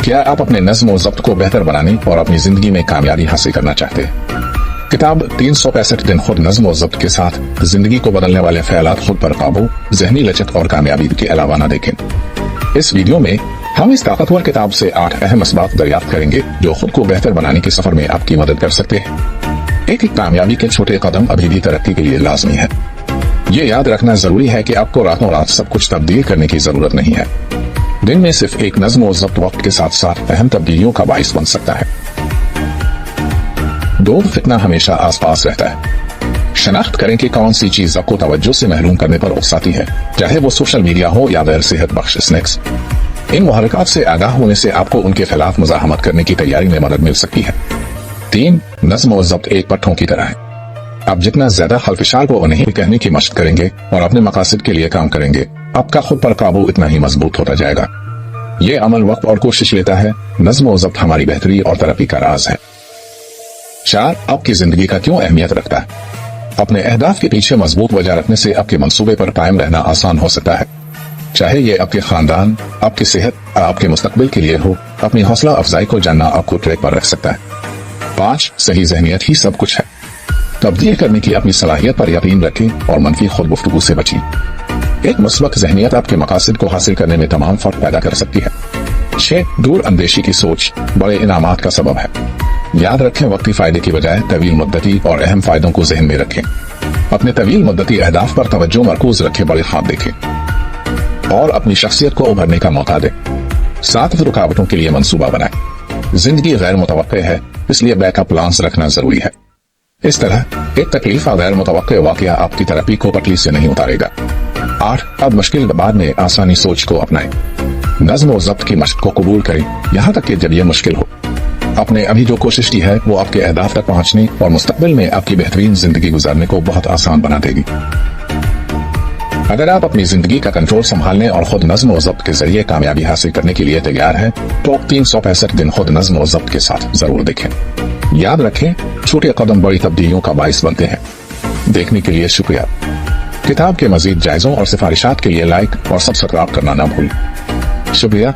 क्या आप अपने नज़्म और ज़ब्त को बेहतर बनाने और अपनी जिंदगी में कामयाबी हासिल करना चाहते हैं? किताब 365 दिन खुद नज़्म और ज़ब्त के साथ जिंदगी को बदलने वाले ख्यालात खुद पर काबू, ज़हनी लचक और कामयाबी के अलावा न देखें। इस वीडियो में हम इस ताकतवर किताब से 8 अहम असबाब दरियाफ्त करेंगे जो खुद को बेहतर बनाने के सफर में आपकी मदद कर सकते हैं। एक कामयाबी के छोटे कदम अभी भी तरक्की के लिए लाजमी है। ये याद रखना जरूरी है कि आपको रातों रात सब कुछ तब्दील करने की जरूरत नहीं है। दिन में सिर्फ एक नज़्म और ज़ब्त वक्त के साथ साथ अहम तब्दीलियों का बाइस बन सकता है। 2 फितना हमेशा आसपास रहता है। शनाख्त करें कि कौन सी चीज आपको तवज्जो से महरूम करने पर उकसाती है, चाहे वो सोशल मीडिया हो या गैर सेहत बख्श स्नैक्स। इन मुहर्रिकात से आगाह होने से आपको उनके खिलाफ मुजाहमत करने की तैयारी में मदद मिल सकती है। 3 नज़्म और ज़ब्त एक पट्टों की तरह है। आप जितना ज्यादा खलफिशार को नहीं कहने की मशक करेंगे और अपने मकासद के लिए काम करेंगे, आपका खुद पर काबू इतना ही मजबूत होता जाएगा। ये अमल वक्त और कोशिश लेता है। नज़्म और ज़ब्त हमारी बेहतरी और तरक्की का राज है। 4 आपकी जिंदगी का क्यों अहमियत रखता है। अपने अहदाफ के पीछे मजबूत वजह रखने से आपके मंसूबे पर कायम रहना आसान हो सकता है, चाहे ये आपके खानदान, आपकी सेहत, आपके मुस्तकबिल के लिए हो। अपनी हौसला अफजाई को जानना आपको ट्रैक पर रख सकता है। 5 सही ज़हनियत ही सब कुछ है। तब्दील करने की अपनी सलाहियत पर यकीन रखें और मनफी खुद गुफ्तगू से बचें। एक मुस्बत ज़हनियत आपके मकासद को हासिल करने में तमाम फर्क पैदा कर सकती है। 6 दूर अंदेशी की सोच बड़े इनामात का सबब है। याद रखें, वक्ती फायदे की बजाय तवील मुद्दती और अहम फायदों को जहन में रखें। अपने तवील मुद्दती अहदाफ पर तवज्जो मरकूज रखें, बड़े ख्वाब देखें और अपनी शख्सियत को उभरने का मौका दें। 7 रुकावटों के लिए मंसूबा बनाएं। जिंदगी गैर मुतवक्के है, इसलिए बैकअप प्लान्स रखना जरूरी है। इस तरह एक तकलीफ और गैर मुतवक्के वाकया आपकी तरक्की को पटरी से नहीं उतारेगा। 8 अब मुश्किल बाद में आसानी सोच को अपनाएं। नज़्म और ज़ब्त की मशक को कबूल करें, यहाँ तक कि जब यह मुश्किल हो। आपने अभी जो कोशिश की है वो आपके अहदाफ तक पहुँचने और मुस्तकबिल में आपकी बेहतरीन जिंदगी गुजारने को बहुत आसान बना देगी। अगर आप अपनी जिंदगी का कंट्रोल संभालने और खुद नज़्म और ज़ब्त के जरिए कामयाबी हासिल करने के लिए तैयार हैं, तो 365 दिन खुद नज़्म और ज़ब्त के साथ जरूर देखें। याद रखें, छोटे कदम बड़ी तब्दीलियों का बाइस बनते हैं। देखने के लिए शुक्रिया। किताब के मजीद जायजों और सिफारिशात के लिए लाइक और सब्सक्राइब करना ना भूलें। शुक्रिया।